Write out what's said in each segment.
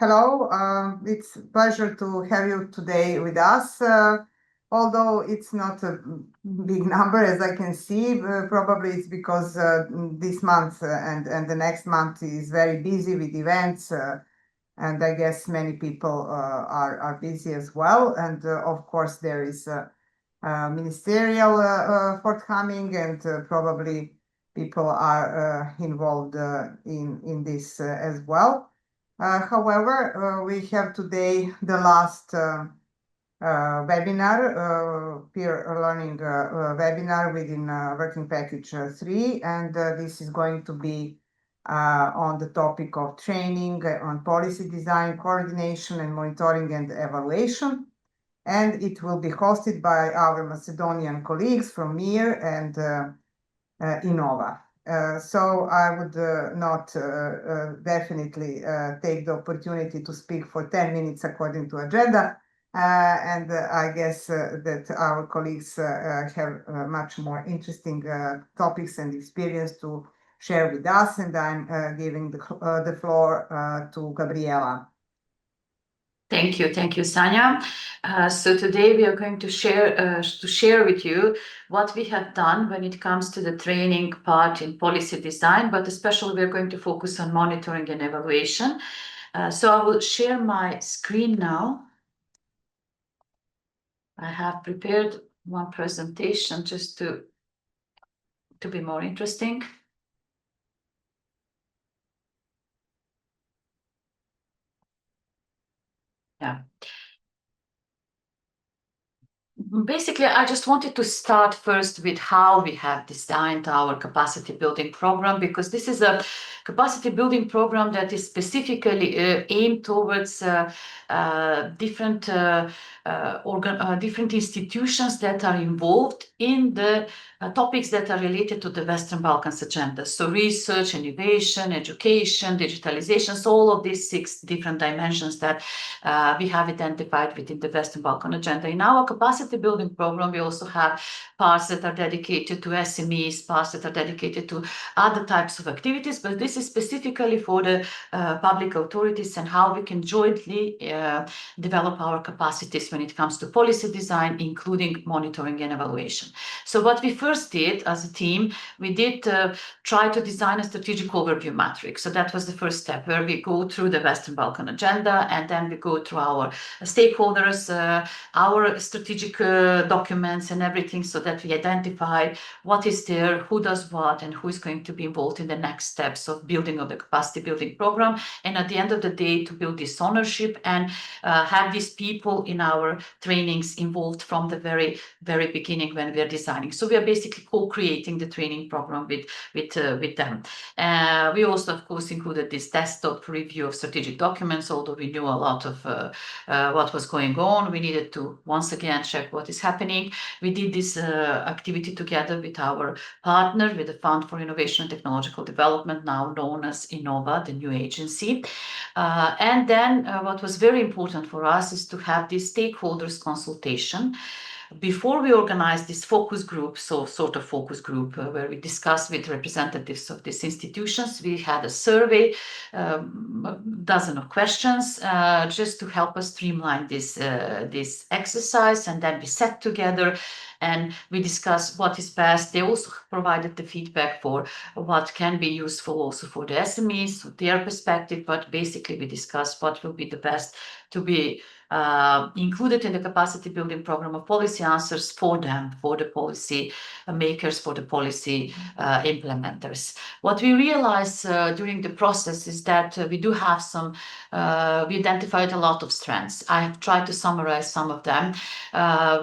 Hello, it's a pleasure to have you today with us. Although it's not a big number, as I can see, probably it's because this month and the next month is very busy with events, and I guess many people are busy as well. And of course, there is ministerial forthcoming, and probably people are involved in this as well. However, we have today the last webinar, peer learning webinar within working package 3, and this is going to be on the topic of training on policy design, coordination, and monitoring and evaluation. And it will be hosted by our Macedonian colleagues from MIR and INOVA. So I would not definitely take the opportunity to speak for 10 minutes according to agenda. And I guess that our colleagues have much more interesting topics and experience to share with us. And I'm giving the floor to Gabriela. Thank you, Sanja. So today we are going to share with you what we have done when it comes to the training part in policy design, but especially we are going to focus on monitoring and evaluation. So I will share my screen now. I have prepared one presentation just to be more interesting. Yeah. Basically, I just wanted to start first with how we have designed our capacity building program, because this is a capacity building program that is specifically aimed towards different institutions that are involved in the topics that are related to the Western Balkans agenda. So research, innovation, education, digitalization, so all of these 6 different dimensions that we have identified within the Western Balkan agenda. In our capacity building program, we also have parts that are dedicated to SMEs, parts that are dedicated to other types of activities, but this is specifically for the public authorities and how we can jointly develop our capacities when it comes to policy design, including monitoring and evaluation. So what we first did as a team, we did try to design a strategic overview matrix. So that was the first step, where we go through the Western Balkan agenda, and then we go through our stakeholders, our strategic documents and everything, so that we identify what is there, who does what, and who is going to be involved in the next steps of building of the capacity building program. And at the end of the day, to build this ownership and have these people in our trainings involved from the very beginning when we are designing. So we are basically co-creating the training program with them. We also, of course, included this desktop review of strategic documents. Although we knew a lot of what was going on, we needed to once again check what is happening. We did this activity together with our partner, with the Fund for Innovation and Technological Development, now known as INOVA, the new agency. And then what was very important for us is to have this stakeholders consultation before we organized this focus group, so sort of focus group where we discussed with representatives of these institutions. We had a survey, a dozen of questions, just to help us streamline this exercise. And then we sat together and we discussed what is best. They also provided the feedback for what can be useful also for the SMEs, their perspective, but basically we discussed what will be the best to be included in the capacity building program of policy answers for them, for the policy makers, for the policy implementers. What we realized during the process is that we do have some, we identified a lot of strengths. I have tried to summarize some of them.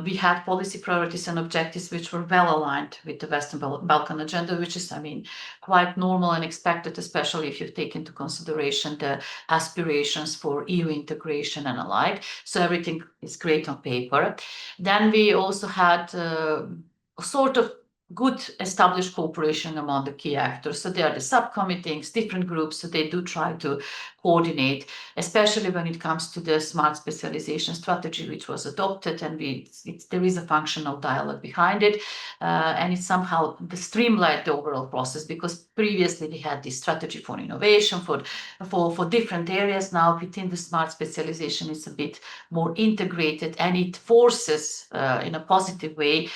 We had policy priorities and objectives which were well aligned with the Western Balkan agenda, which is, I mean, quite normal and expected, especially if you take into consideration the aspirations for EU integration and alike. So everything is great on paper. Then we also had sort of good established cooperation among the key actors. So there are the subcommittees, different groups, so they do try to coordinate, especially when it comes to the smart specialization strategy, which was adopted, and there is a functional dialogue behind it, and it somehow streamlined the overall process, because previously we had this strategy for innovation, for different areas. Now within the smart specialization, it's a bit more integrated, and it forces, in a positive way,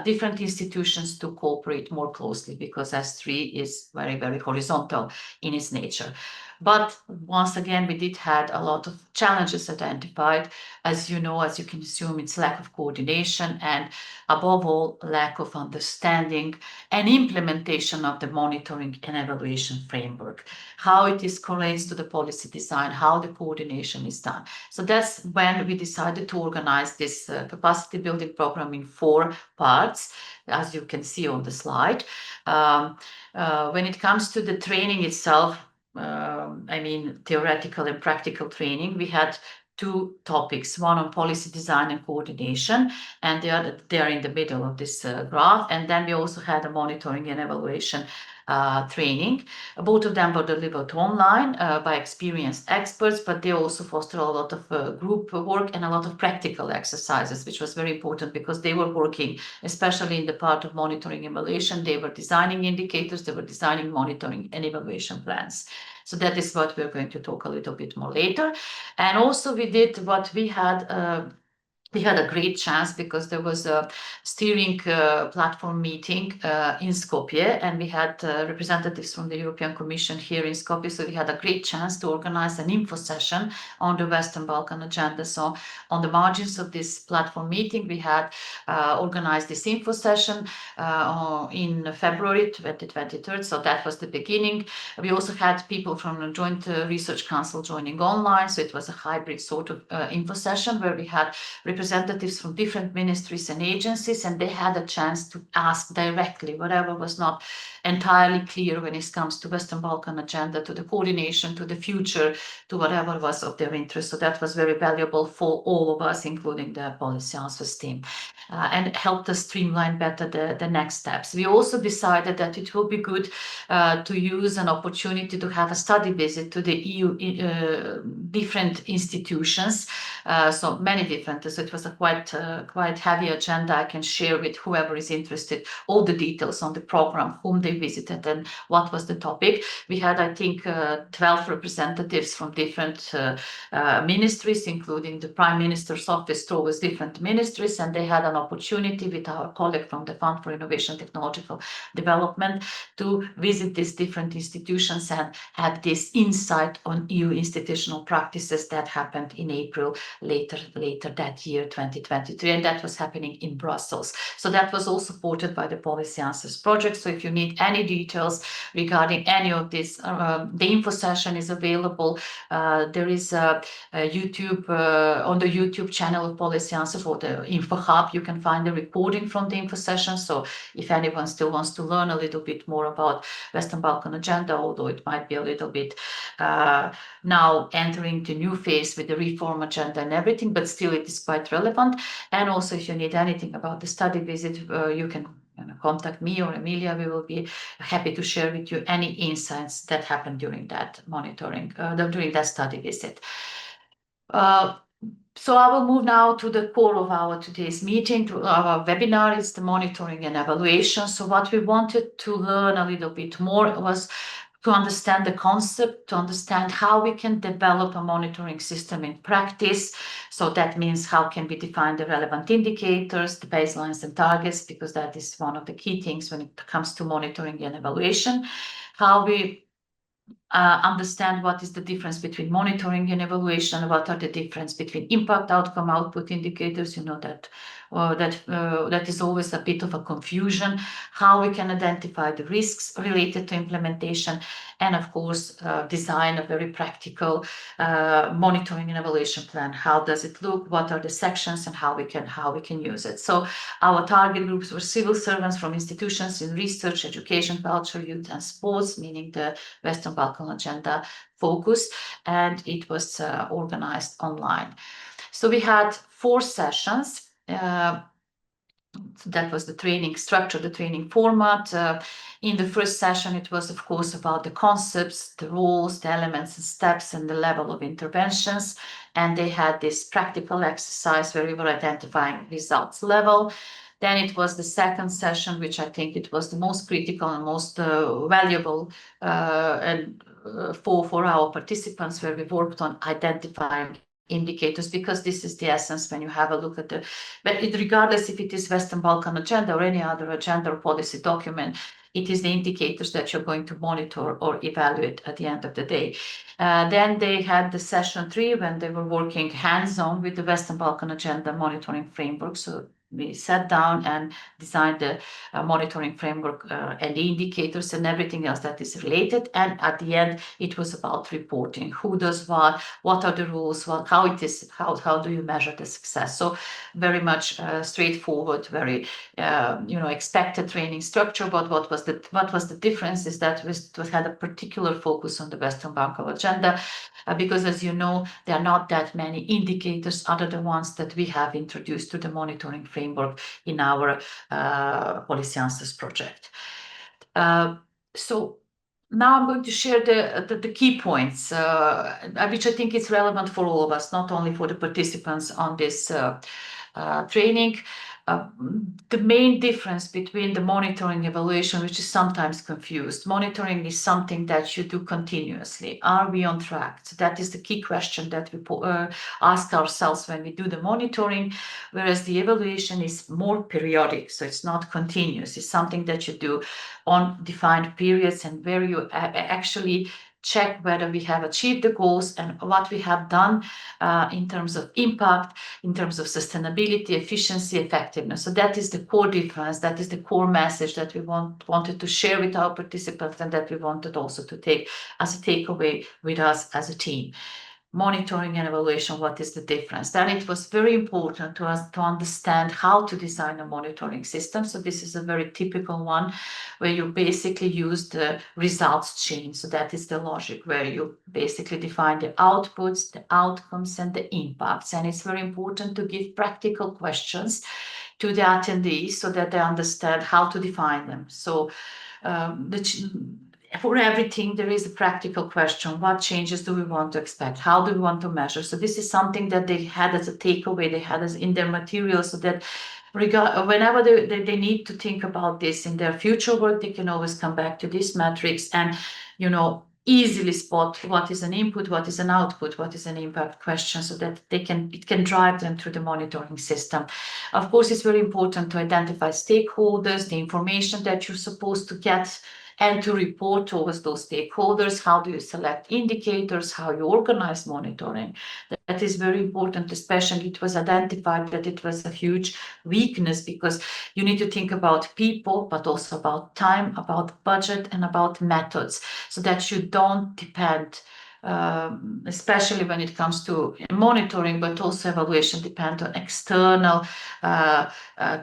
different institutions to cooperate more closely, because S3 is very, very horizontal in its nature. But once again, we did had a lot of challenges identified. As you know, as you can assume, it's lack of coordination, and above all, lack of understanding and implementation of the monitoring and evaluation framework, how it is correlates to the policy design, how the coordination is done. So that's when we decided to organize this capacity building program in 4 parts, as you can see on the slide. When it comes to the training itself, I mean, theoretical and practical training, we had 2 topics, one on policy design and coordination, and they are in the middle of this graph. And then we also had a monitoring and evaluation training. Both of them were delivered online by experienced experts, but they also foster a lot of group work and a lot of practical exercises, which was very important, because they were working, especially in the part of monitoring and evaluation, they were designing indicators, they were designing monitoring and evaluation plans. So that is what we're going to talk a little bit more later. And also we did what we had a great chance, because there was a steering platform meeting in Skopje, and we had representatives from the European Commission here in Skopje, so we had a great chance to organize an info session on the Western Balkan agenda. So on the margins of this platform meeting, we had organized this info session in February 2023, so that was the beginning. We also had people from the Joint Research Council joining online, so it was a hybrid sort of info session where we had representatives from different ministries and agencies, and they had a chance to ask directly whatever was not entirely clear when it comes to Western Balkan agenda, to the coordination, to the future, to whatever was of their interest. So that was very valuable for all of us, including the policy answers team, and helped us streamline better the next steps. We also decided that it will be good to use an opportunity to have a study visit to the EU different institutions, so many different. So it was a quite heavy agenda. I can share with whoever is interested all the details on the program, whom they visited and what was the topic. We had, I think, 12 representatives from different ministries, including the Prime Minister's office towards different ministries, and they had an opportunity with our colleague from the Fund for Innovation and Technological Development to visit these different institutions and have this insight on EU institutional practices. That happened in April later that year, 2023, and that was happening in Brussels. So that was all supported by the Policy Answers project. So if you need any details regarding any of this, the info session is available. There is a YouTube, on the YouTube channel of Policy Answers, or the Info Hub, you can find the recording from the info session. So if anyone still wants to learn a little bit more about Western Balkan agenda, although it might be a little bit now entering the new phase with the reform agenda and everything, but still it is quite relevant. And also, if you need anything about the study visit, you can contact me or Emilia. We will be happy to share with you any insights that happened during that monitoring, during that study visit. So I will move now to the core of our today's meeting, to our webinar. It's the monitoring and evaluation. So what we wanted to learn a little bit more was to understand the concept, to understand how we can develop a monitoring system in practice. So that means how can we define the relevant indicators, the baselines and targets, because that is one of the key things when it comes to monitoring and evaluation. How we understand what is the difference between monitoring and evaluation, what are the difference between impact, outcome, output indicators. You know that that is always a bit of a confusion. How we can identify the risks related to implementation, and of course design a very practical monitoring and evaluation plan. How does it look? What are the sections, and how we can use it? So our target groups were civil servants from institutions in research, education, culture, youth, and sports, meaning the Western Balkan agenda focus, and it was organized online. So we had 4 sessions. So that was the training structure, the training format. In the first session, it was, of course, about the concepts, the rules, the elements and steps, and the level of interventions. And they had this practical exercise where we were identifying results level. Then it was the second session, which I think it was the most critical and most valuable for our participants, where we worked on identifying indicators, because this is the essence when you have a look at but regardless if it is Western Balkan agenda or any other agenda or policy document, it is the indicators that you're going to monitor or evaluate at the end of the day. Then they had the session 3 when they were working hands-on with the Western Balkan agenda monitoring framework. So we sat down and designed the monitoring framework and the indicators and everything else that is related. And at the end, it was about reporting. Who does what are the rules, how it is, how do you measure the success? So very much straightforward, very expected training structure. But what was the difference is that it had a particular focus on the Western Balkan agenda, because as you know, there are not that many indicators other than ones that we have introduced to the monitoring framework in our Policy Answers project. So now I'm going to share the key points, which I think is relevant for all of us, not only for the participants on this training. The main difference between the monitoring evaluation, which is sometimes confused. Monitoring is something that you do continuously. Are we on track? So that is the key question that we ask ourselves when we do the monitoring, whereas the evaluation is more periodic, so it's not continuous. It's something that you do on defined periods and where you actually check whether we have achieved the goals and what we have done in terms of impact, in terms of sustainability, efficiency, effectiveness. So that is the core difference. That is the core message that we wanted to share with our participants, and that we wanted also to take as a takeaway with us as a team. Monitoring and evaluation, what is the difference? Then it was very important to us to understand how to design a monitoring system. So this is a very typical one where you basically use the results chain. So that is the logic where you basically define the outputs, the outcomes, and the impacts. And it's very important to give practical questions to the attendees so that they understand how to define them. So for everything, there is a practical question. What changes do we want to expect? How do we want to measure? So this is something that they had as a takeaway, they had as in their material, so that whenever they need to think about this in their future work, they can always come back to these metrics and, easily spot what is an input, what is an output, what is an impact question, so that it can drive them through the monitoring system. Of course, it's very important to identify stakeholders, the information that you're supposed to get, and to report towards those stakeholders. How do you select indicators? How you organize monitoring? That is very important, especially it was identified that it was a huge weakness, because you need to think about people, but also about time, about budget, and about methods, so that you don't depend, especially when it comes to monitoring, but also evaluation, depend on external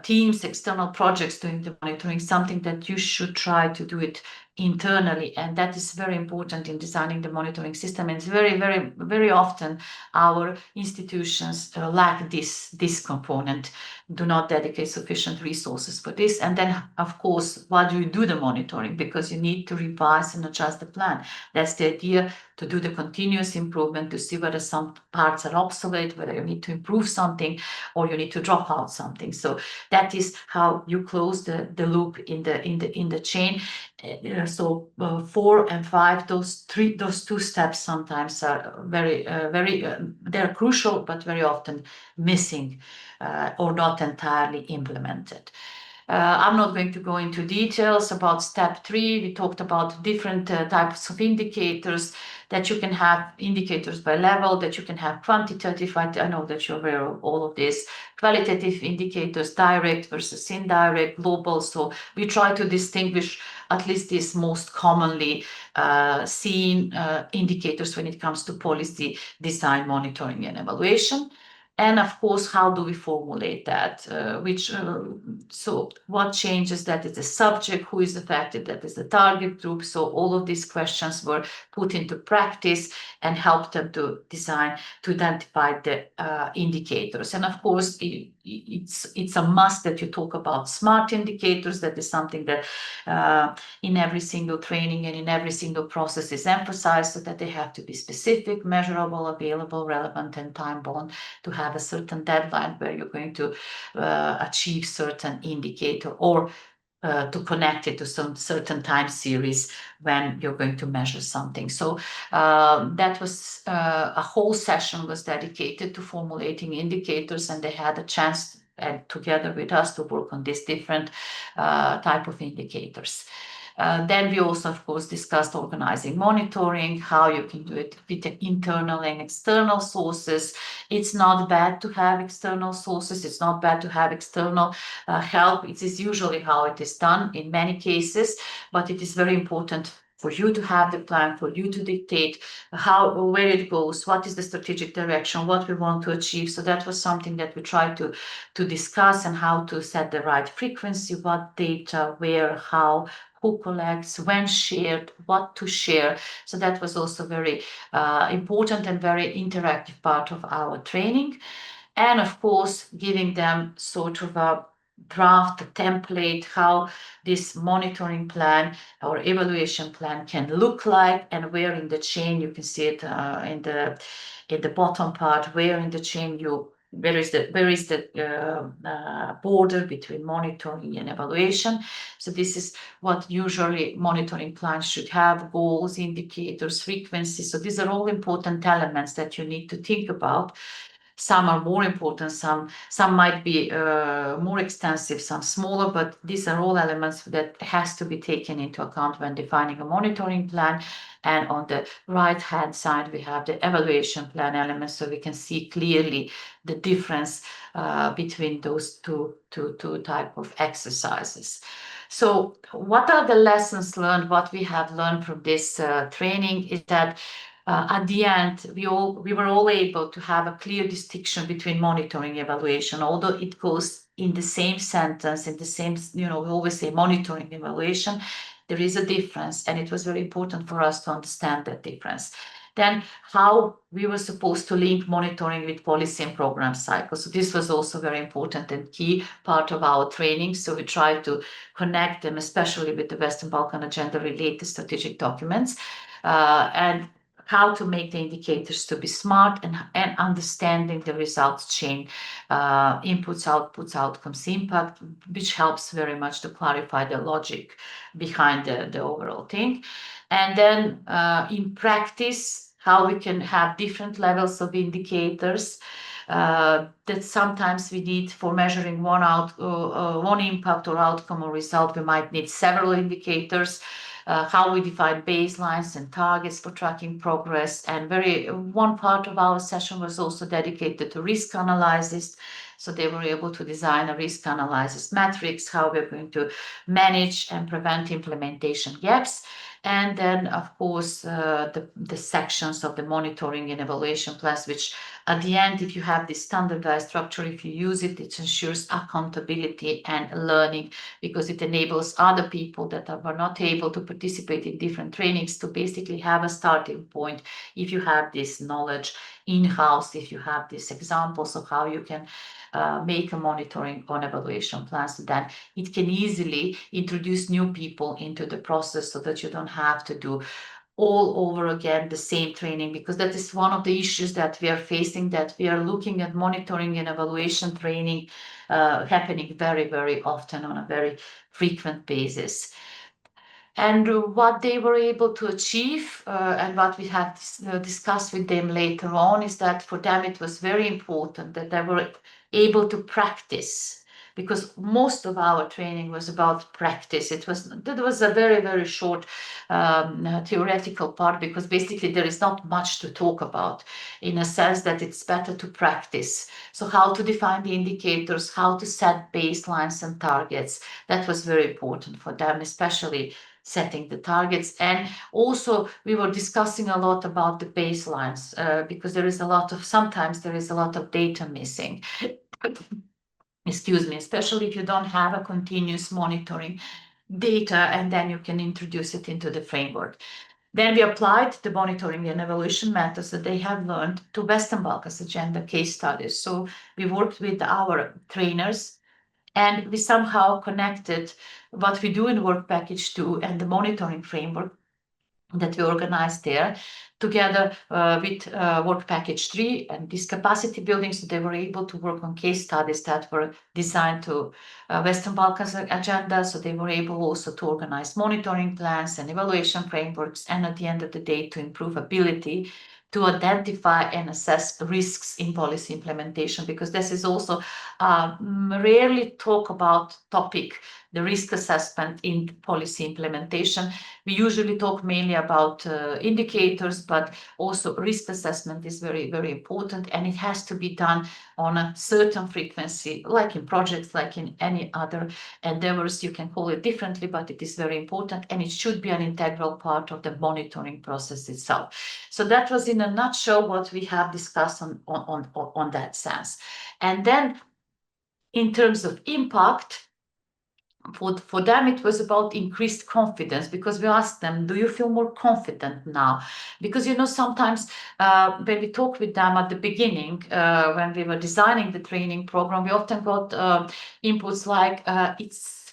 teams, external projects doing the monitoring, something that you should try to do it internally. And that is very important in designing the monitoring system. And it's very, very, very often our institutions lack this component, do not dedicate sufficient resources for this. And then, of course, why do you do the monitoring? Because you need to revise and adjust the plan. That's the idea, to do the continuous improvement, to see whether some parts are obsolete, whether you need to improve something, or you need to drop out something. So that is how you close the loop in the chain. So 4 and 5, those 2 steps sometimes are they're crucial, but very often missing or not entirely implemented. I'm not going to go into details about step 3. We talked about different types of indicators, that you can have indicators by level, that you can have quantitative. I know that you're aware of all of this. Qualitative indicators, direct versus indirect, global. So we try to distinguish at least these most commonly seen indicators when it comes to policy design, monitoring, and evaluation. And of course, how do we formulate that? So what changes? That is the subject, who is affected, that is the target group. So all of these questions were put into practice and helped them to design, to identify the indicators. And of course, it's a must that you talk about smart indicators. That is something that in every single training and in every single process is emphasized, so that they have to be specific, measurable, available, relevant, and time-bound, to have a certain deadline where you're going to achieve certain indicator, or to connect it to some certain time series when you're going to measure something. So that was a whole session was dedicated to formulating indicators, and they had a chance together with us to work on these different type of indicators. Then we also, of course, discussed organizing monitoring, how you can do it with internal and external sources. It's not bad to have external sources. It's not bad to have external help. It is usually how it is done in many cases, but it is very important for you to have the plan, for you to dictate where it goes, what is the strategic direction, what we want to achieve. So that was something that we tried to discuss, and how to set the right frequency, what data, where, how, who collects, when shared, what to share. So that was also very important and very interactive part of our training. And of course, giving them sort of a draft, a template, how this monitoring plan or evaluation plan can look like, and where in the chain you can see it in the bottom part, where in the chain where is the border between monitoring and evaluation. So this is what usually monitoring plans should have: goals, indicators, frequency. So these are all important elements that you need to think about. Some are more important, some might be more extensive, some smaller, but these are all elements that has to be taken into account when defining a monitoring plan. And on the right hand side, we have the evaluation plan elements, so we can see clearly the difference between those two type of exercises. So what are the lessons learned? What we have learned from this training is that at the end, we were all able to have a clear distinction between monitoring and evaluation, although it goes in the same sentence, in the same, we always say monitoring and evaluation. There is a difference, and it was very important for us to understand that difference. Then how we were supposed to link monitoring with policy and program cycles. So this was also very important and key part of our training. So we tried to connect them, especially with the Western Balkan agenda related strategic documents, and how to make the indicators to be smart, and understanding the results chain, inputs, outputs, outcomes, impact, which helps very much to clarify the logic behind the overall thing. And then in practice, how we can have different levels of indicators that sometimes we need for measuring one impact or outcome or result. We might need several indicators. How we define baselines and targets for tracking progress. And one part of our session was also dedicated to risk analysis. So they were able to design a risk analysis matrix, how we're going to manage and prevent implementation gaps. And then, of course, the sections of the monitoring and evaluation plans, which at the end, if you have this standardized structure, if you use it, it ensures accountability and learning, because it enables other people that were not able to participate in different trainings to basically have a starting point. If you have this knowledge in-house, if you have these examples of how you can make a monitoring on evaluation plans, then it can easily introduce new people into the process, so that you don't have to do all over again the same training, because that is one of the issues that we are facing, that we are looking at monitoring and evaluation training happening very, very often on a very frequent basis. And what they were able to achieve, and what we had discussed with them later on, is that for them it was very important that they were able to practice, because most of our training was about practice. That was a very, very short theoretical part, because basically there is not much to talk about, in a sense that it's better to practice. So how to define the indicators, how to set baselines and targets, that was very important for them, especially setting the targets. And also we were discussing a lot about the baselines, because sometimes there is a lot of data missing. Excuse me, especially if you don't have a continuous monitoring data, and then you can introduce it into the framework. Then we applied the monitoring and evaluation methods that they have learned to Western Balkans agenda case studies. So we worked with our trainers, and we somehow connected what we do in Work Package 2 and the monitoring framework that we organized there together with Work Package 3 and this capacity building. So they were able to work on case studies that were designed to Western Balkans agenda. So they were able also to organize monitoring plans and evaluation frameworks, and at the end of the day to improve ability to identify and assess risks in policy implementation, because this is also rarely talk about topic, the risk assessment in policy implementation. We usually talk mainly about indicators, but also risk assessment is very, very important, and it has to be done on a certain frequency, like in projects, like in any other endeavors. You can call it differently, but it is very important, and it should be an integral part of the monitoring process itself. So that was in a nutshell what we have discussed on that sense. And then in terms of impact, for them, it was about increased confidence, because we asked them, do you feel more confident now? Because, you know, sometimes when we talk with them at the beginning, when we were designing the training program, we often got inputs like,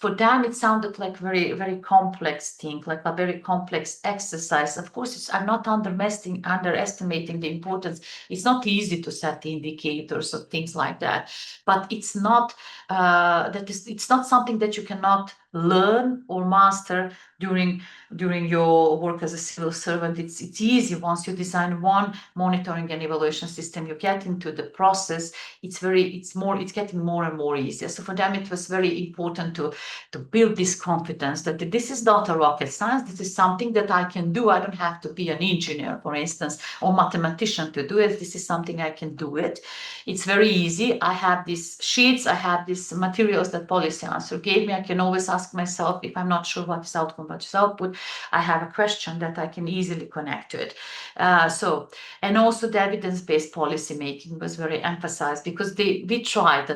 for them, it sounded like very, very complex thing, like a very complex exercise. Of course, I'm not underestimating the importance. It's not easy to set the indicators or things like that, but it's not it's not something that you cannot learn or master during your work as a civil servant. It's easy once you design one monitoring and evaluation system. You get into the process. It's getting more and more easier. So for them, it was very important to build this confidence that this is not a rocket science. This is something that I can do. I don't have to be an engineer, for instance, or mathematician to do it. This is something I can do it. It's very easy. I have these sheets. I have these materials that Policy Answer gave me. I can always ask myself if I'm not sure what is outcome, what is output. I have a question that I can easily connect to it. And also the evidence-based policy making was very emphasized, because we tried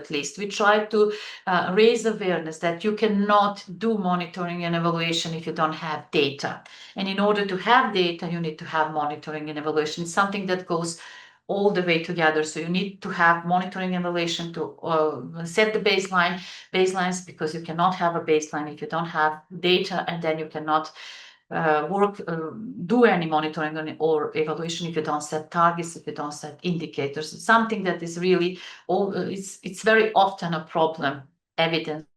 to raise awareness that you cannot do monitoring and evaluation if you don't have data. And in order to have data, you need to have monitoring and evaluation. It's something that goes all the way together. So you need to have monitoring and evaluation to set the baselines, because you cannot have a baseline if you don't have data, and then you cannot do any monitoring or evaluation if you don't set targets, if you don't set indicators. It's something that is really it's very often a problem, evidence.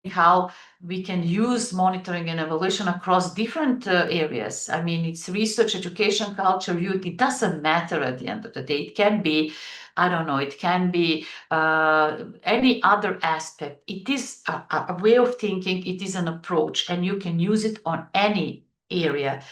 How we can use monitoring and evaluation across different areas. I mean, it's research, education, culture, youth. It doesn't matter at the end of the day. It can be, I don't know, it can be any other aspect. It is a way of thinking. It is an approach, and you can use it on any area.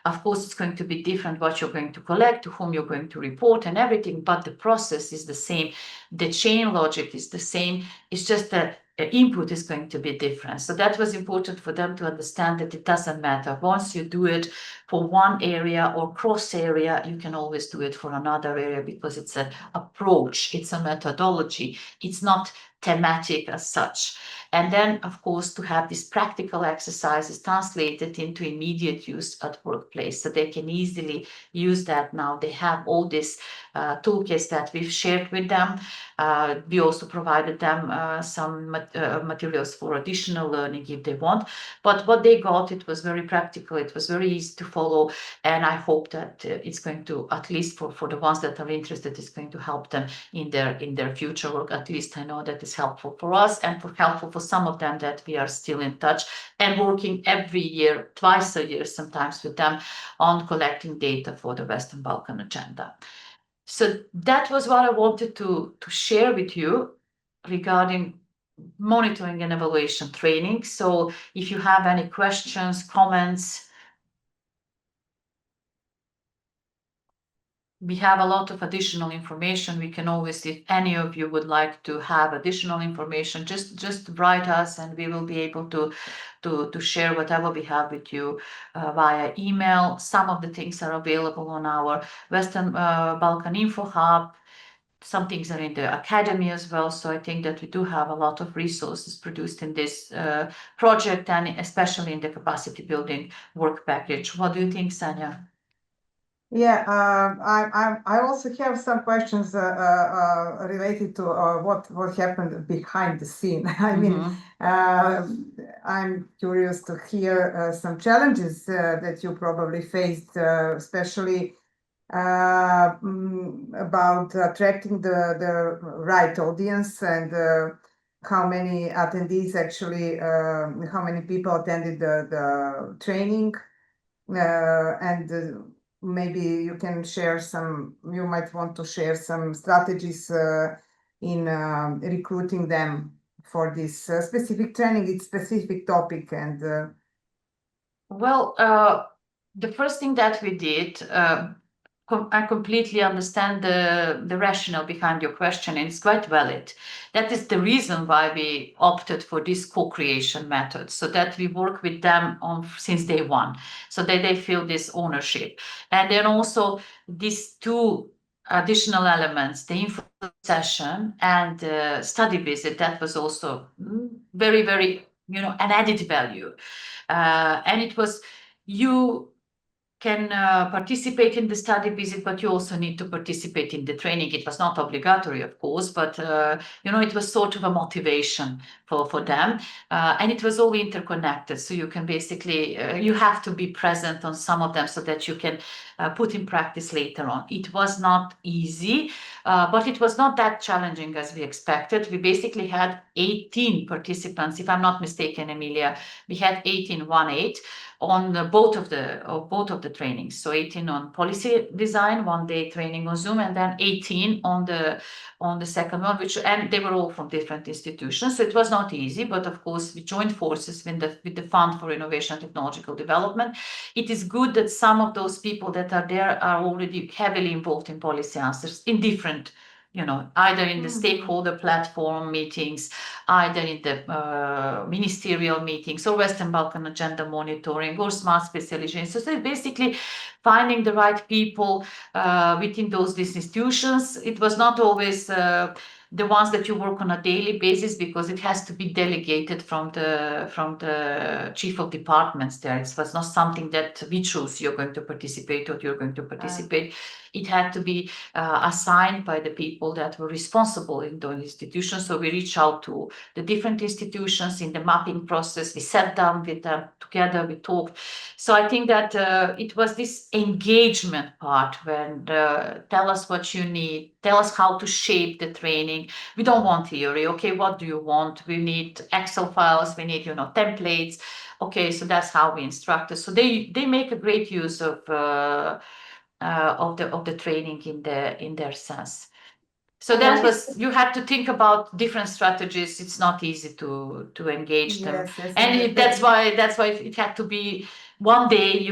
Of course, it's going to be different what you're going to collect, to whom you're going to report and everything, but the process is the same. The chain logic is the same. It's just that input is going to be different. So that was important for them to understand that it doesn't matter. Once you do it for one area or cross area, you can always do it for another area, because it's an approach, it's a methodology, it's not thematic as such. And then, of course, to have these practical exercises translated into immediate use at workplace, so they can easily use that now. They have all these toolkits that we've shared with them. We also provided them some materials for additional learning if they want. But what they got, it was very practical. It was very easy to follow. And I hope that it's going to, at least for the ones that are interested, it's going to help them in their future work. At least I know that is helpful for us, and helpful for some of them that we are still in touch and working every year, twice a year sometimes, with them on collecting data for the Western Balkan agenda. So that was what I wanted to share with you regarding monitoring and evaluation training. So if you have any questions, comments, we have a lot of additional information. We can always, if any of you would like to have additional information, just write us, and we will be able to share whatever we have with you via email. Some of the things are available on our Western Balkan Info Hub. some things are in the academy as well. So I think that we do have a lot of resources produced in this project, and especially in the capacity building work package. What do you think, Sanja? Yeah, I also have some questions related to what happened behind the scene. I mean, I'm curious to hear some challenges that you probably faced, especially about attracting the right audience, and how many attendees actually, how many people attended the training, and maybe you can share some, you might want to share some strategies in recruiting them for this specific training, it's specific topic. And well, the first thing that we did, I completely understand the rationale behind your question, and it's quite valid. That is the reason why we opted for this co-creation method, so that we work with them on since day one, so that they feel this ownership. And then also these two additional elements, the info session and the study visit, that was also very, very, an added value. And it was, you can participate in the study visit, but you also need to participate in the training. It was not obligatory, of course, but it was sort of a motivation for them, and it was all interconnected. So you can basically, you have to be present on some of them so that you can put in practice later on. It was not easy, but it was not that challenging as we expected. We basically had 18 participants, if I'm not mistaken, Emilia. We had 18 on both of the trainings. So 18 on policy design, 1 day training on Zoom, and then 18 on the second one, and they were all from different institutions. So it was not easy, but of course we joined forces with the Fund for Innovation and Technological Development. It is good that some of those people that are there are already heavily involved in policy answers in different, either in the stakeholder platform meetings, either in the ministerial meetings, or Western Balkan agenda monitoring, or smart specialization. So basically finding the right people within those institutions. It was not always the ones that you work on a daily basis, because it has to be delegated from the chief of departments there. It was not something that we choose, you're going to participate or you're going to participate. It had to be assigned by the people that were responsible in those institutions. So we reach out to the different institutions in the mapping process. We sat down with them together, we talked. So I think that it was this engagement part when tell us what you need, tell us how to shape the training. We don't want theory. Okay, what do you want? We need Excel files, we need, templates. Okay, so that's how we instruct us. So they make a great use of the training in their sense. So that was, you had to think about different strategies. It's not easy to engage them. And that's why it had to be 1 day,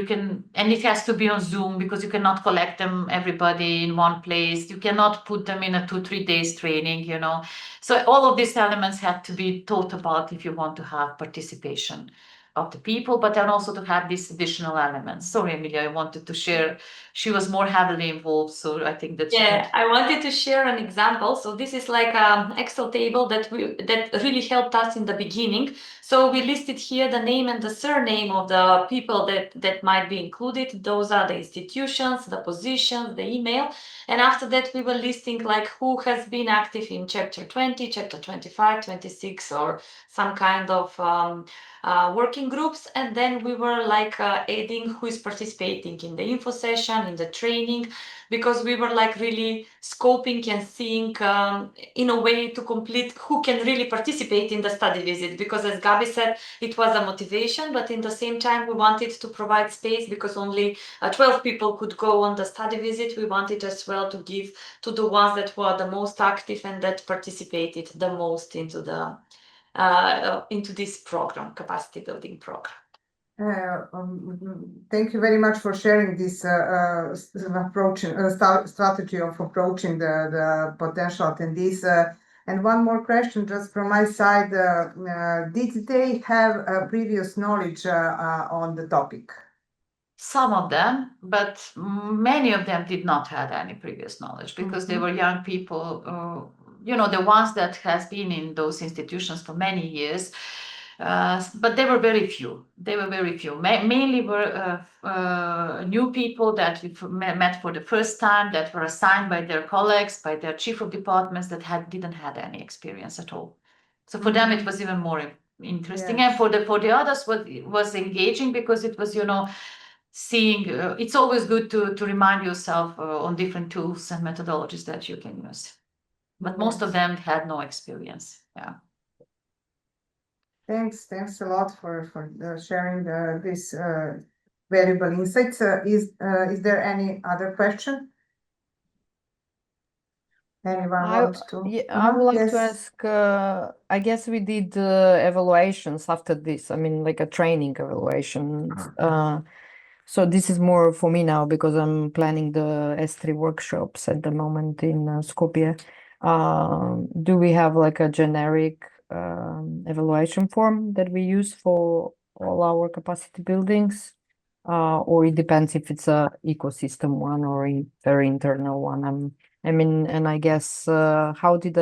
and it has to be on Zoom, because you cannot collect them, everybody in one place. You cannot put them in a 2-3 days training, So all of these elements had to be thought about if you want to have participation of the people, but then also to have these additional elements. Sorry, Emilia, I wanted to share. She was more heavily involved, so I think that I wanted to share an example. So this is like an Excel table that really helped us in the beginning. So we listed here the name and the surname of the people that might be included. Those are the institutions, the positions, the email. And after that, we were listing like who has been active in chapter 20, chapter 25, 26, or some kind of working groups. And then we were like adding who is participating in the info session, in the training, because we were like really scoping and seeing in a way to complete who can really participate in the study visit. Because as Gabi said, it was a motivation, but in the same time, we wanted to provide space, because only 12 people could go on the study visit. We wanted as well to give to the ones that were the most active and that participated the most into this program, capacity building program. Thank you very much for sharing this strategy of approaching the potential attendees. And one more question just from my side. Did they have previous knowledge on the topic? some of them, but many of them did not have any previous knowledge because they were young people, the ones that has been in those institutions for many years. But they were very few. Mainly were new people that we met for the first time, that were assigned by their colleagues, by their chief of departments that didn't have any experience at all. So for them, it was even more interesting. Yes. And for the others, was engaging because it was, seeing. It's always good to remind yourself on different tools and methodologies that you can use. But most of them had no experience. Yeah. Thanks a lot for sharing this valuable insights. Is there any other question? Anyone want to? I would like to Yes. ask, I guess we did evaluations after this, I mean, like a training evaluation. So this is more for me now because I'm planning the S3 workshops at the moment in Skopje. Do we have like a generic evaluation form that we use for all our capacity buildings? Or it depends if it's a ecosystem one or a very internal one. I mean, and I guess how did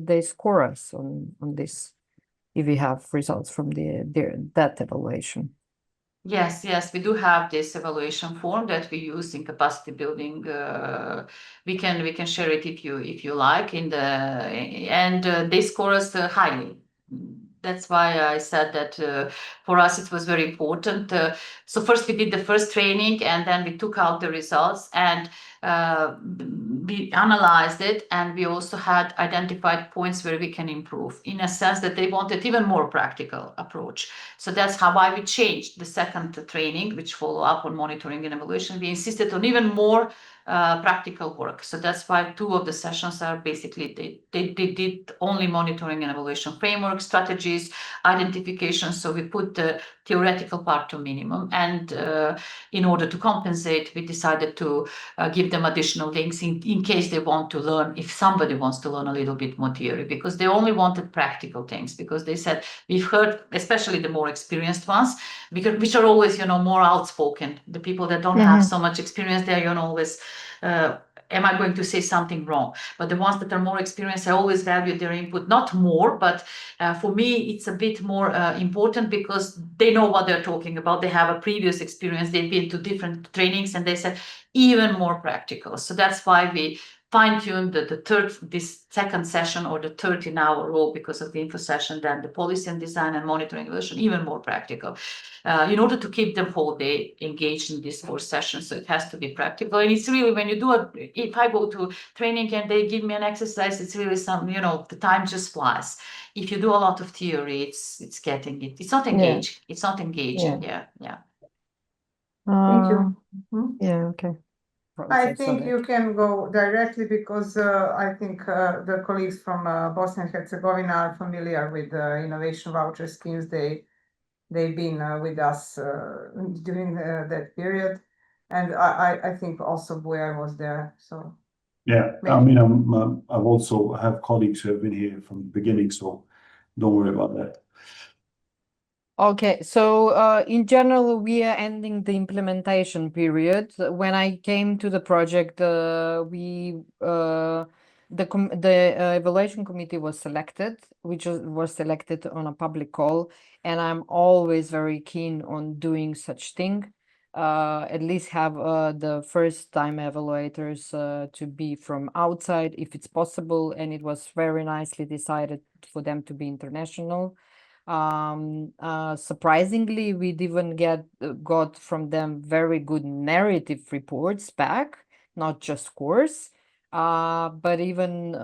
they score us on this? If we have results from that evaluation. Yes, we do have this evaluation form that we use in capacity building. We can share it if you like and they score us highly. That's why I said that for us it was very important. So first we did the first training and then we took out the results and we analyzed it, and we also had identified points where we can improve, in a sense that they wanted even more practical approach. So that's why we changed the second training, which follow up on monitoring and evaluation. We insisted on even more practical work. So that's why 2 of the sessions are basically they did only monitoring and evaluation framework, strategies, identification. So we put the theoretical part to minimum, and in order to compensate, we decided to give them additional links in case they want to learn, if somebody wants to learn a little bit more theory, because they only wanted practical things, because they said, we've heard, especially the more experienced ones, which are always, more outspoken. The people that don't have so much experience, they're, always, am I going to say something wrong? But the ones that are more experienced, I always value their input, not more, but for me, it's a bit more important because they know what they're talking about. They have a previous experience. They've been to different trainings, and they said even more practical. So that's why we fine-tuned this second session, or the 13-hour role, because of the info session, then the policy and design and monitoring evaluation, even more practical, in order to keep them whole day engaged in these 4 sessions. So it has to be practical. And it's really, when you do if I go to training and they give me an exercise, it's really some, the time just flies. If you do a lot of theory, it's not engaging. It's not engaging. Yeah. Thank you. Yeah, okay. I think you can go directly because I think the colleagues from Bosnia and Herzegovina are familiar with the innovation voucher schemes. They've been with us during that period, and I think also Bojan was there. So yeah, maybe. I mean, I've also have colleagues who have been here from the beginning, so don't worry about that. Okay, so in general, we are ending the implementation period. When I came to the project, the evaluation committee was selected, which was selected on a public call, and I'm always very keen on doing such thing. At least have the first time evaluators to be from outside if it's possible, and it was very nicely decided for them to be international. Surprisingly, we even got from them very good narrative reports back, not just scores. But even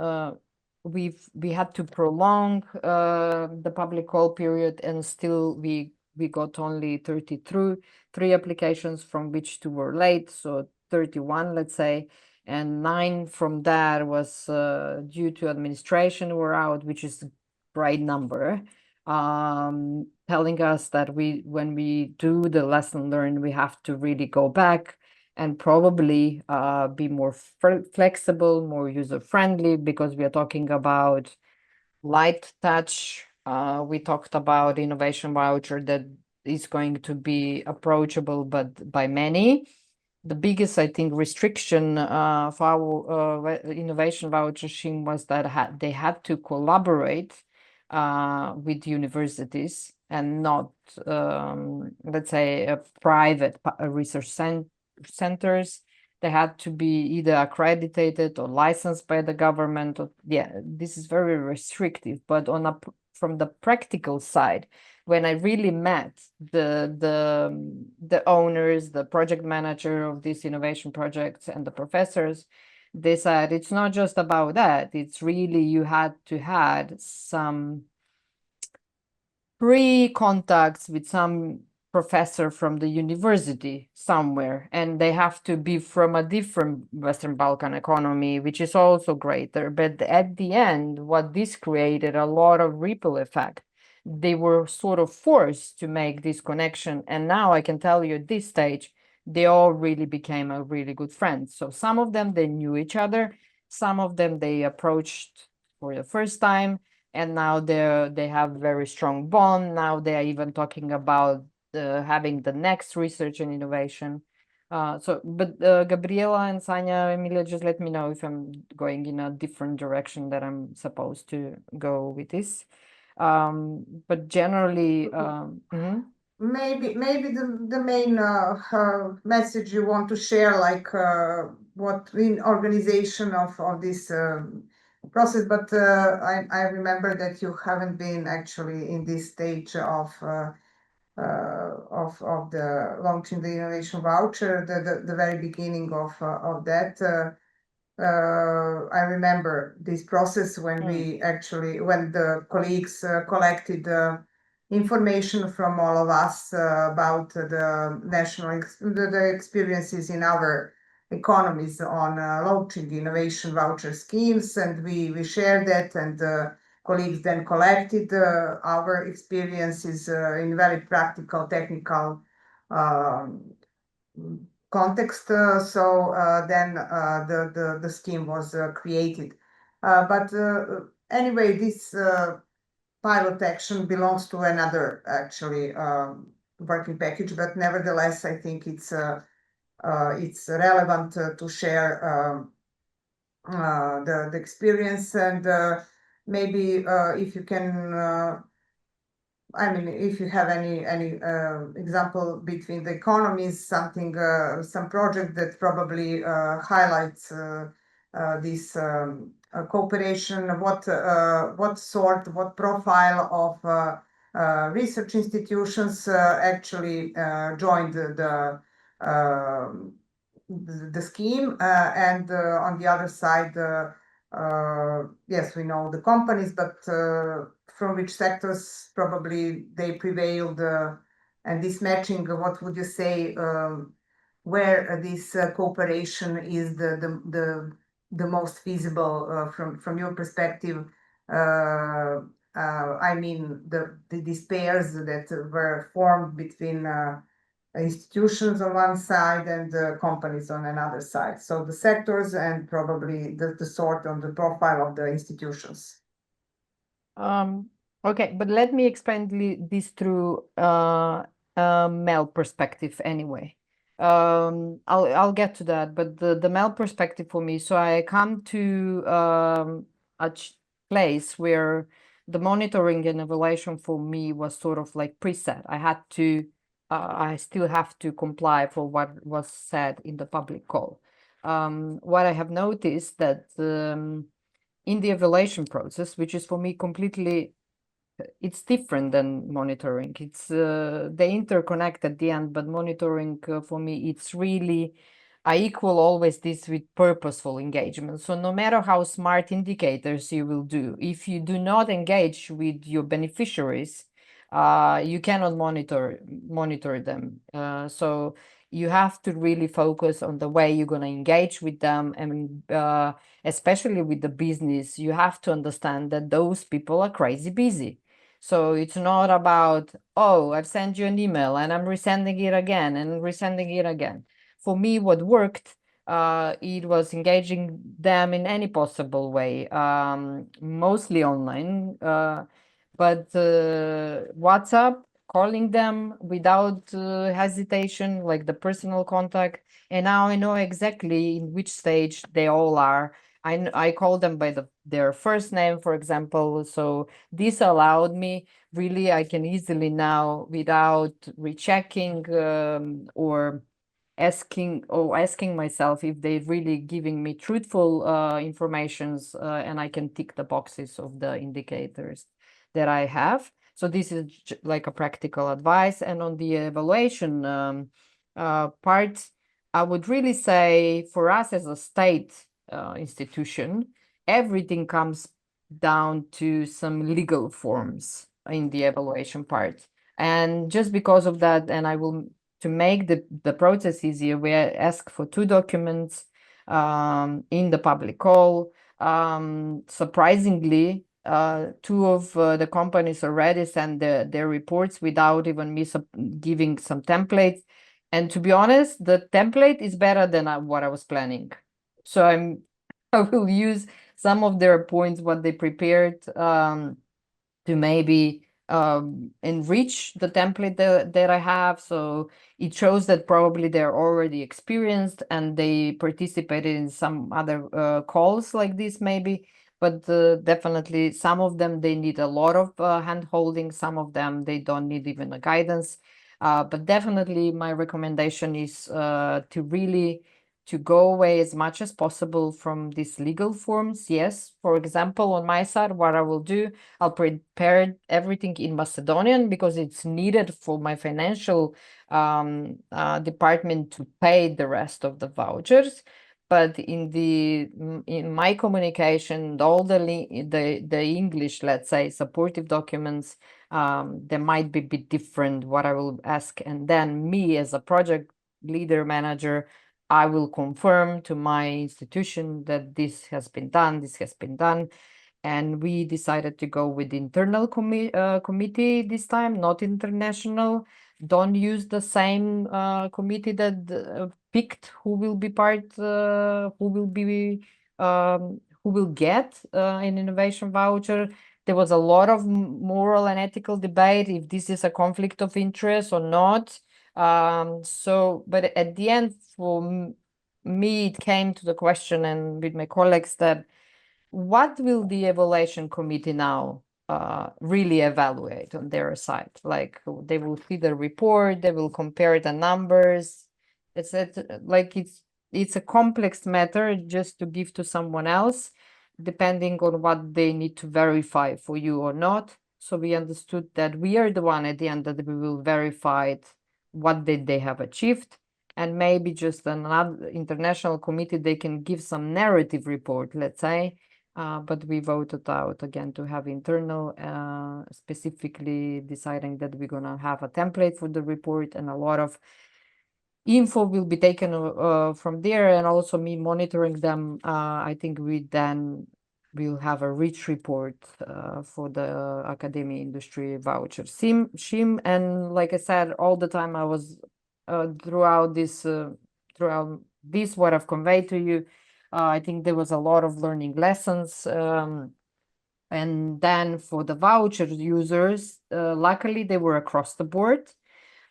we had to prolong the public call period, and still we got only 33 applications, from which 2 were late, so 31, let's say, and 9 from that was due to administration were out, which is a great number. Telling us that when we do the lesson learned, we have to really go back and probably be more flexible, more user-friendly, because we are talking about light touch. We talked about innovation voucher that is going to be approachable, but by many. The biggest, I think, restriction for our innovation voucher scheme was that they had to collaborate with universities and not, let's say, private research centers. They had to be either accredited or licensed by the government. Or, yeah, this is very restrictive. But from the practical side, when I really met the owners, the project manager of these innovation projects, and the professors, they said it's not just about that. It's really you had to had some pre-contacts with some professor from the university somewhere, and they have to be from a different Western Balkan economy, which is also greater. But at the end, what this created a lot of ripple effect. They were sort of forced to make this connection, and now I can tell you at this stage, they all really became a really good friends. So some of them, they knew each other, some of them they approached for the first time, and now they have very strong bond. Now they are even talking about having the next research and innovation. But Gabriela and Sanja, Emilia, just let me know if I'm going in a different direction that I'm supposed to go with this. But generally, Maybe the main message you want to share, like what in organization of this process, but I remember that you haven't been actually in this stage of the launching the innovation voucher, the very beginning of that. I remember this process when when the colleagues collected information from all of us about the the experiences in our economies on launching innovation voucher schemes, and we shared that, and colleagues then collected our experiences in very practical, technical context. Then the scheme was created. But anyway, this pilot action belongs to another actually working package, but nevertheless, I think it's relevant to share the experience, and maybe if you can. I mean, if you have any example between the economies, something, some project that probably highlights this cooperation, what profile of research institutions actually joined the scheme, and on the other side, yes, we know the companies, but from which sectors probably they prevailed, and this matching, what would you say, where this cooperation is the most feasible from your perspective? I mean, these pairs that were formed between institutions on one side and companies on another side. So the sectors and probably the sort on the profile of the institutions. Okay, but let me explain this through a male perspective anyway. I'll get to that, but the male perspective for me. So I come to a place where the monitoring and evaluation for me was sort of like preset. I had to, I still have to comply for what was said in the public call. What I have noticed that in the evaluation process, which is for me completely, it's different than monitoring. It's they interconnect at the end, but monitoring for me, it's really, I equal always this with purposeful engagement. So no matter how smart indicators you will do, if you do not engage with your beneficiaries, you cannot monitor them. So you have to really focus on the way you're going to engage with them, and especially with the business, you have to understand that those people are crazy busy. So it's not about, oh, I've sent you an email and I'm resending it again and resending it again. For me, what worked, it was engaging them in any possible way, mostly online, but WhatsApp calling them without hesitation, like the personal contact. And now I know exactly in which stage they all are. I call them by their first name, for example. So this allowed me, really, I can easily now, without rechecking or asking myself if they're really giving me truthful informations, and I can tick the boxes of the indicators that I have. So this is like a practical advice. And on the evaluation part, I would really say for us as a state institution, everything comes down to some legal forms in the evaluation part. And just because of that, and I will, to make the process easier, we ask for 2 documents in the public call. Surprisingly, 2 of the companies already send their reports without even me giving some templates. And to be honest, the template is better than what I was planning. So I will use some of their points, what they prepared, to maybe enrich the template that I have. So it shows that probably they're already experienced and they participated in some other calls like this maybe. But definitely some of them, they need a lot of hand holding. Some of them, they don't need even a guidance. But definitely my recommendation is to really to go away as much as possible from these legal forms. Yes, for example, on my side, what I will do, I'll prepare everything in Macedonian because it's needed for my financial department to pay the rest of the vouchers. But in my communication, all the English, let's say, supportive documents, they might be a bit different what I will ask. And then me as a project leader manager, I will confirm to my institution that this has been done, this has been done. And we decided to go with internal committee this time, not international. Don't use the same committee that picked who will be part, who will get an innovation voucher. There was a lot of moral and ethical debate if this is a conflict of interest or not. But at the end, for me, it came to the question, and with my colleagues, that what will the evaluation committee now really evaluate on their side? Like they will see the report, they will compare the numbers. It's a complex matter just to give to someone else, depending on what they need to verify for you or not. So we understood that we are the one at the end that we will verify what did they have achieved. And maybe just another international committee, they can give some narrative report, let's say. But we voted out again to have internal, specifically deciding that we're going to have a template for the report, and a lot of info will be taken from there, and also me monitoring them. I think we then will have a rich report for the academia industry voucher SHIM. And like I said, all the time I was throughout this what I've conveyed to you, I think there was a lot of learning lessons. And then for the voucher users, luckily they were across the board.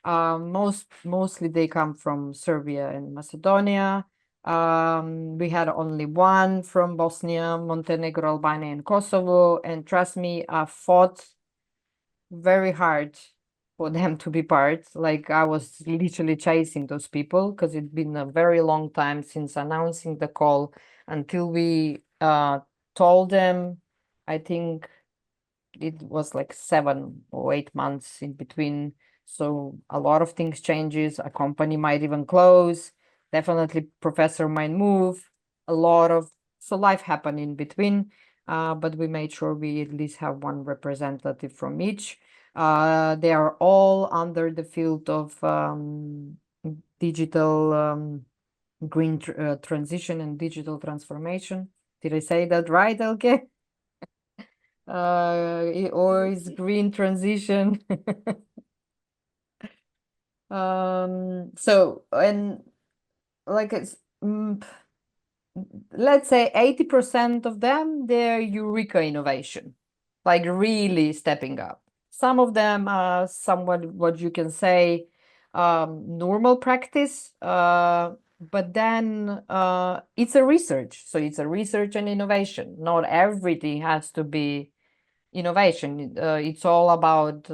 Mostly they come from Serbia and Macedonia. We had only one from Bosnia, Montenegro, Albania, and Kosovo. And trust me, I fought very hard for them to be part. Like I was literally chasing those people because it's been a very long time since announcing the call until we told them. I think it was like 7 or 8 months in between. So a lot of things changes. A company might even close. Definitely professor might move. So life happened in between. But we made sure we at least have one representative from each. They are all under the field of digital green transition and digital transformation. Did I say that right, Elke? Or is green transition. So, and like it's let's say 80% of them, they're eureka innovation, like really stepping up. Some of them are somewhat what you can say normal practice, but then it's a research. So it's a research and innovation. Not everything has to be innovation. It's all about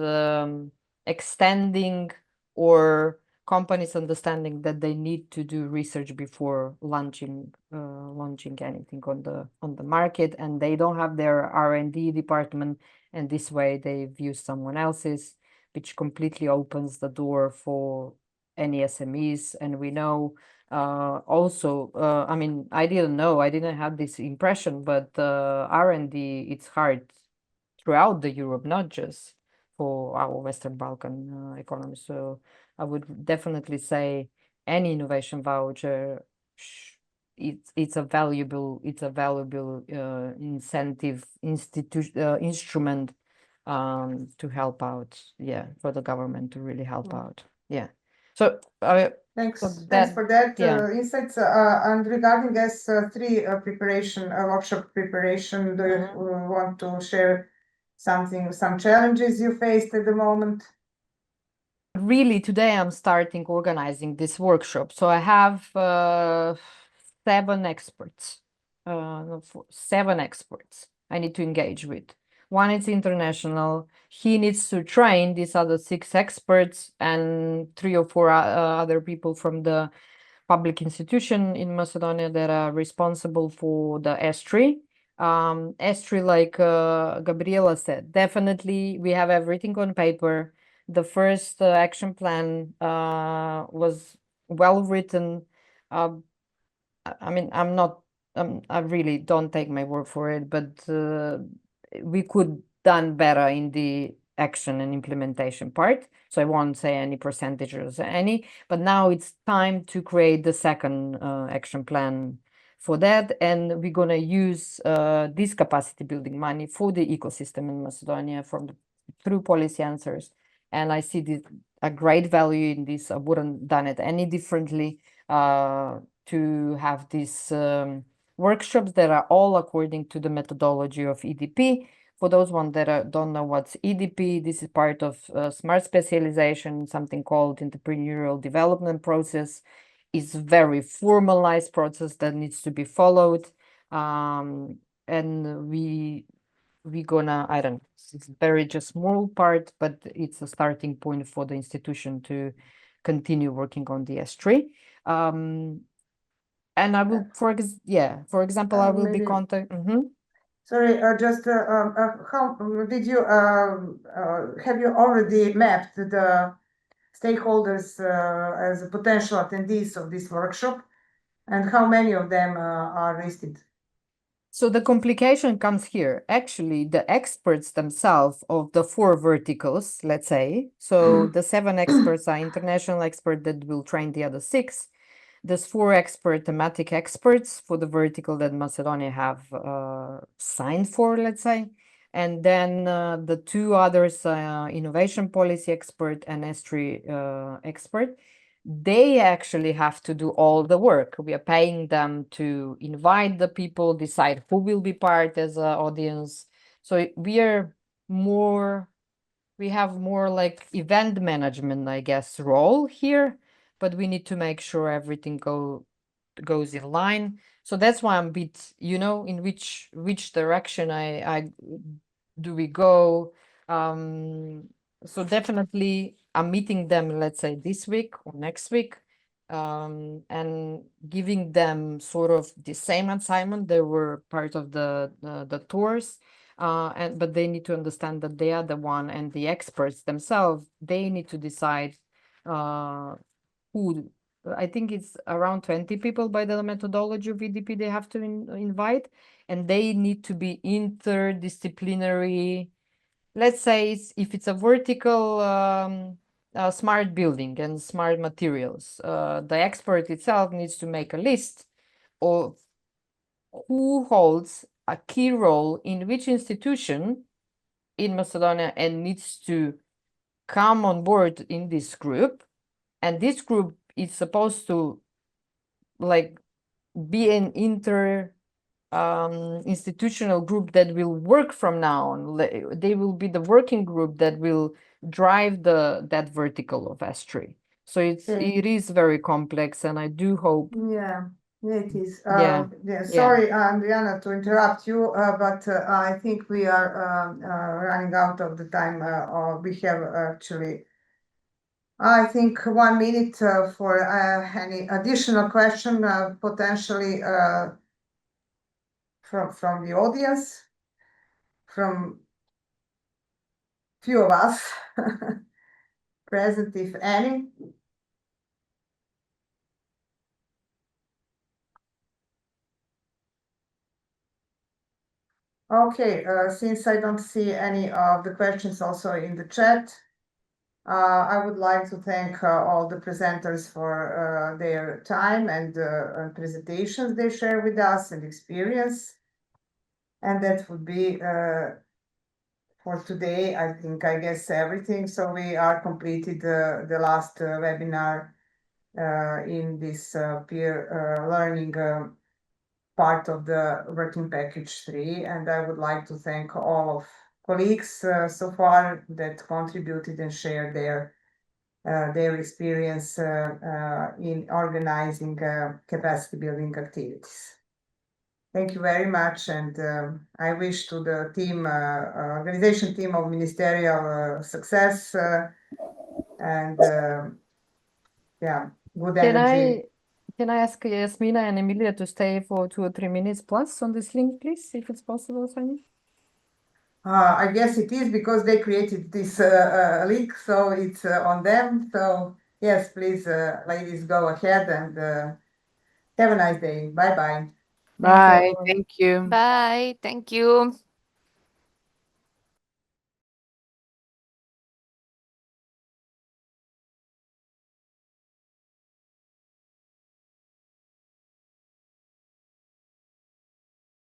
extending or companies understanding that they need to do research before launching anything on the market, and they don't have their R&D department, and this way they've used someone else's, which completely opens the door for any SMEs. And we know also, I mean, I didn't have this impression, but R&D, it's hard throughout the Europe, not just for our Western Balkan economy. So I would definitely say any innovation voucher, it's a valuable incentive instrument to help out, for the government to really help out. So Thanks, So thanks for that yeah. insights. And regarding S3 preparation, workshop preparation, do you want to share some challenges you faced at the moment? Really, today I'm starting organizing this workshop. So I have 7 experts, seven experts I need to engage with. One is international. He needs to train these other 6 experts and 3 or 4 other people from the public institution in Macedonia that are responsible for the S3. S3, like Gabriela said, definitely we have everything on paper. The first action plan was well written. I mean, I really don't take my word for it, but we could done better in the action and implementation part. So I won't say any percentages, but now it's time to create the second action plan for that. And we're going to use this capacity building money for the ecosystem in Macedonia through policy answers. And I see a great value in this. I wouldn't done it any differently to have these workshops that are all according to the methodology of EDP. For those ones that don't know what's EDP, this is part of smart specialization, something called entrepreneurial development process. It's very formalized process that needs to be followed. And we're gonna, I don't know, it's very just small part, but it's a starting point for the institution to continue working on the S3. And I will, for example, I will be Maybe- contact. Sorry, just how did you have you already mapped the stakeholders as potential attendees of this workshop, and how many of them are listed? So the complication comes here. Actually, the experts themselves of the 4 verticals, let's say, so the 7 experts are international experts that will train the other 6. There's 4 thematic experts for the vertical that Macedonia have signed for, let's say. And then the 2 others, innovation policy expert and S3 expert, they actually have to do all the work. We are paying them to invite the people, decide who will be part as an audience. So we have more like event management, I guess, role here, but we need to make sure everything goes in line. So that's why I'm a bit, in which direction I do we go. So definitely I'm meeting them, let's say this week or next week, and giving them sort of the same assignment. They were part of the tours. But they need to understand that they are the one, and the experts themselves, they need to decide who. I think it's around 20 people by the methodology of EDP they have to invite, and they need to be interdisciplinary. Let's say if it's a vertical smart building and smart materials, the expert itself needs to make a list of who holds a key role in which institution in Macedonia and needs to come on board in this group. And this group is supposed to like be an institutional group that will work from now on. They will be the working group that will drive that vertical of S3. So it is very complex, and I do hope. Yeah, it is. Yeah. Sorry, Andrijana, to interrupt you, but I think we are running out of the time. Or we have actually, I think, 1 minute for any additional question, potentially from the audience, from few of us present, if any. Okay, since I don't see any of the questions also in the chat, I would like to thank all the presenters for their time and presentations they share with us and experience. And that would be for today, I guess everything. So we are completed the last webinar in this peer learning part of the working package 3, and I would like to thank all of colleagues so far that contributed and shared their experience in organizing capacity building activities. Thank you very much, and I wish to the team, organization team of ministerial success and yeah, good energy. Can I ask Yasmina and Emilia to stay for 2 or 3 minutes plus on this link, please, if it's possible, Sanja? I guess it is because they created this link, so it's on them. So yes, please, ladies, go ahead and have a nice day. Bye-bye. Bye. Thank you. Bye. Thank you.